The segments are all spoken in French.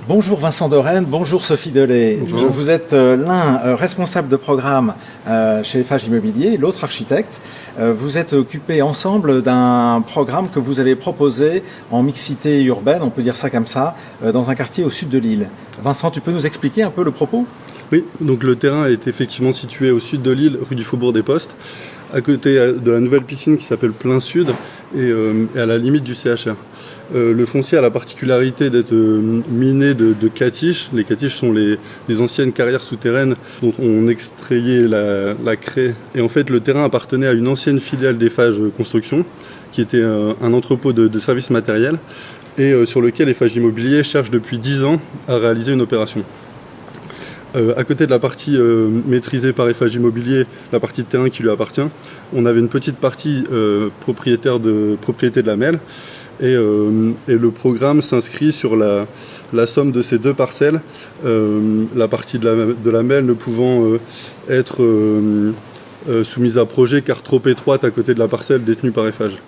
Bonjour Vincent Dorène, bonjour Sophie Delay. Bonjour. Vous êtes l'un responsable de programme chez Eiffage Immobilier, l'autre architecte. Vous êtes occupés ensemble d'un programme que vous avez proposé en mixité urbaine, on peut dire ça comme ça, dans un quartier au sud de Lille. Vincent, tu peux nous expliquer un peu le propos ? Oui, donc le terrain est effectivement situé au sud de Lille, rue du Faubourg des Postes, à côté de la nouvelle piscine qui s'appelle Plein Sud et à la limite du CHR. Le foncier a la particularité d'être miné de catiches. Les catiches sont les anciennes carrières souterraines dont on extrayait la craie. Et en fait, le terrain appartenait à une ancienne filiale d'Eiffage Construction, qui était un entrepôt de services matériels, et sur lequel Eiffage Immobilier cherche depuis 10 ans à réaliser une opération. À côté de la partie maîtrisée par Eiffage Immobilier, la partie de terrain qui lui appartient, on avait une petite partie propriété de la MEL. Et le programme s'inscrit sur la somme de ces deux parcelles, la partie de la MEL ne pouvant être soumise à projet car trop étroite à côté de la parcelle détenue par Eiffage.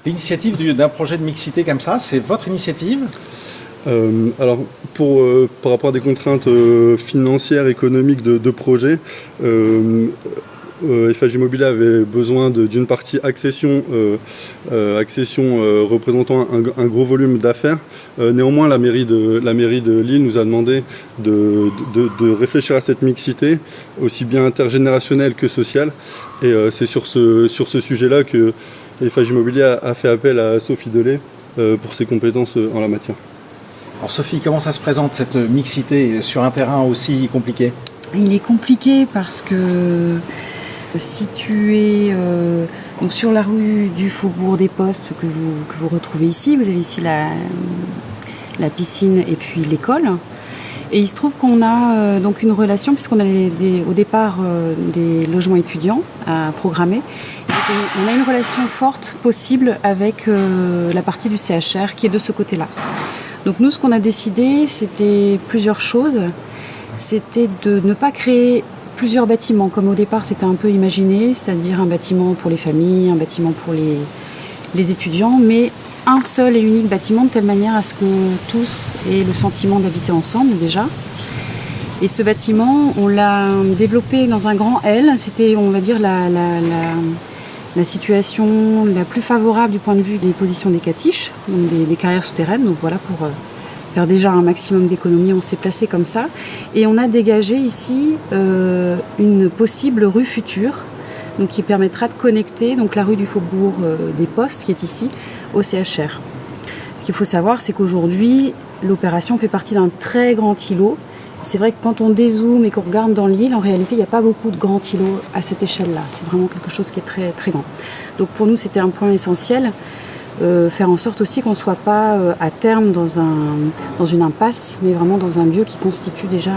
L'initiative d'un projet de mixité comme ça, c'est votre initiative ? Alors, par rapport à des contraintes financières, économiques de projet, Eiffage Immobilier avait besoin d'une partie accession représentant un gros volume d'affaires. Néanmoins, la mairie de Lille nous a demandé de réfléchir à cette mixité, aussi bien intergénérationnelle que sociale. Et c'est sur ce sujet-là que Eiffage Immobilier a fait appel à Sophie Delay pour ses compétences en la matière. Alors Sophie, comment ça se présente cette mixité sur un terrain aussi compliqué ? Il est compliqué parce que situé donc sur la rue du Faubourg des Postes que vous retrouvez ici, vous avez ici la piscine et puis l'école. Et il se trouve qu'on a donc une relation, puisqu'on a au départ des logements étudiants à programmer. Donc on a une relation forte possible avec la partie du CHR qui est de ce côté-là. Donc nous, ce qu'on a décidé, c'était plusieurs choses. C'était de ne pas créer plusieurs bâtiments, comme au départ c'était un peu imaginé, c'est-à-dire un bâtiment pour les familles, un bâtiment pour les étudiants, mais un seul et unique bâtiment de telle manière à ce que tous aient le sentiment d'habiter ensemble déjà. Et ce bâtiment, on l'a développé dans un grand L, c'était on va dire la situation la plus favorable du point de vue des positions des catiches, donc des carrières souterraines, donc voilà pour faire déjà un maximum d'économie, on s'est placé comme ça. Et on a dégagé ici une possible rue future, donc qui permettra de connecter donc, la rue du Faubourg des Postes, qui est ici, au CHR. Ce qu'il faut savoir, c'est qu'aujourd'hui, l'opération fait partie d'un très grand îlot. C'est vrai que quand on dézoome et qu'on regarde dans l'île, en réalité, il n'y a pas beaucoup de grands îlots à cette échelle-là. C'est vraiment quelque chose qui est très, très grand. Donc pour nous, c'était un point essentiel. Faire en sorte aussi qu'on ne soit pas à terme dans une impasse, mais vraiment dans un lieu qui constitue déjà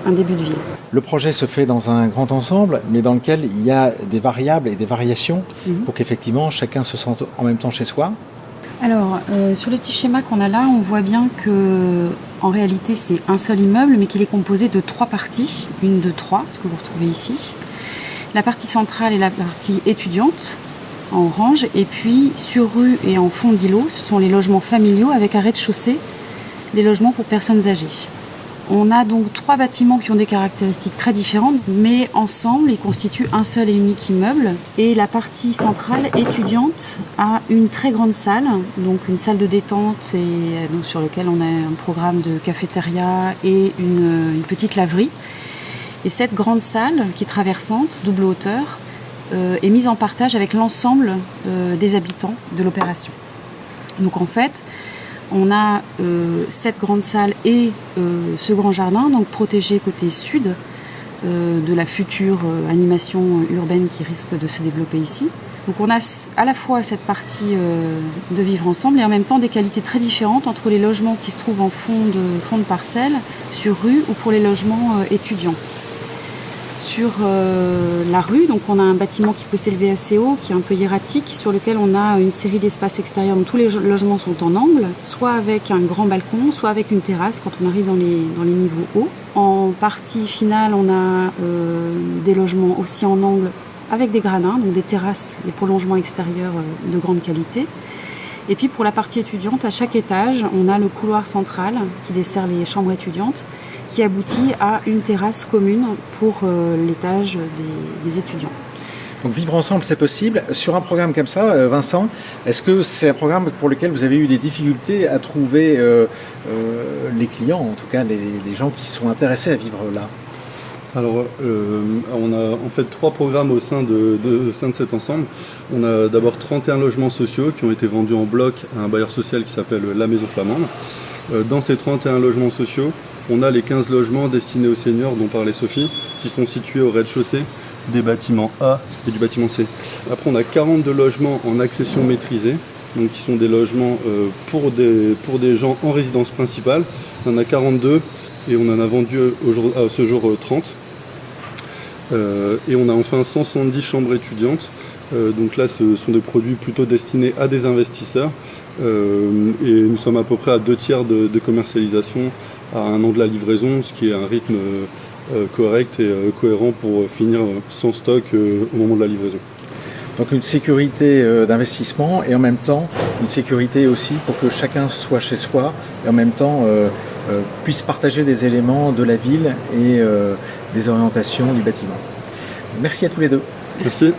un début de ville. Le projet se fait dans un grand ensemble, mais dans lequel il y a des variables et des variations pour qu'effectivement chacun se sente en même temps chez soi. Alors, sur le petit schéma qu'on a là, on voit bien que en réalité c'est un seul immeuble, mais qu'il est composé de 3 parties, une, deux, 3, ce que vous retrouvez ici. La partie centrale est la partie étudiante, en orange, et puis sur rue et en fond d'îlot, ce sont les logements familiaux avec un rez-de-chaussée, les logements pour personnes âgées. On a donc 3 bâtiments qui ont des caractéristiques très différentes, mais ensemble ils constituent un seul et unique immeuble. Et la partie centrale étudiante a une très grande salle, donc une salle de détente et donc sur laquelle on a un programme de cafétéria et une petite laverie. Et cette grande salle qui est traversante, double hauteur, est mise en partage avec l'ensemble des habitants de l'opération. Donc en fait, on a cette grande salle et ce grand jardin, donc protégé côté sud de la future animation urbaine qui risque de se développer ici. Donc on a à la fois cette partie de vivre ensemble et en même temps des qualités très différentes entre les logements qui se trouvent en fond de parcelle, sur rue ou pour les logements étudiants. Sur la rue, donc on a un bâtiment qui peut s'élever assez haut, qui est un peu hiératique, sur lequel on a une série d'espaces extérieurs. Donc tous les logements sont en angle, soit avec un grand balcon, soit avec une terrasse quand on arrive dans les niveaux hauts. En partie finale, on a des logements aussi en angle avec des gradins, donc des terrasses, des prolongements extérieurs de grande qualité. Et puis pour la partie étudiante, à chaque étage, on a le couloir central qui dessert les chambres étudiantes, qui aboutit à une terrasse commune pour l'étage des étudiants. Donc vivre ensemble, c'est possible. Sur un programme comme ça, Vincent, est-ce que c'est un programme pour lequel vous avez eu des difficultés à trouver les clients, en tout cas les gens qui sont intéressés à vivre là? Alors, on a en fait 3 programmes au sein de cet ensemble. On a d'abord 31 logements sociaux qui ont été vendus en bloc à un bailleur social qui s'appelle La Maison Flamande. Dans ces 31 logements sociaux, on a les 15 logements destinés aux seniors dont parlait Sophie, qui sont situés au rez-de-chaussée des bâtiments A et du bâtiment C. Après, on a 42 logements en accession maîtrisée, donc qui sont des logements pour des gens en résidence principale. On en a 42 et on en a vendu à ce jour 30. Et on a enfin 170 chambres étudiantes. Donc là, ce sont des produits plutôt destinés à des investisseurs. Et nous sommes à peu près à 2/3 de commercialisation à 1 an de la livraison, ce qui est un rythme correct et cohérent pour finir sans stock au moment de la livraison. Donc une sécurité d'investissement et en même temps une sécurité aussi pour que chacun soit chez soi et en même temps puisse partager des éléments de la ville et des orientations du bâtiment. Merci à tous les deux. Merci.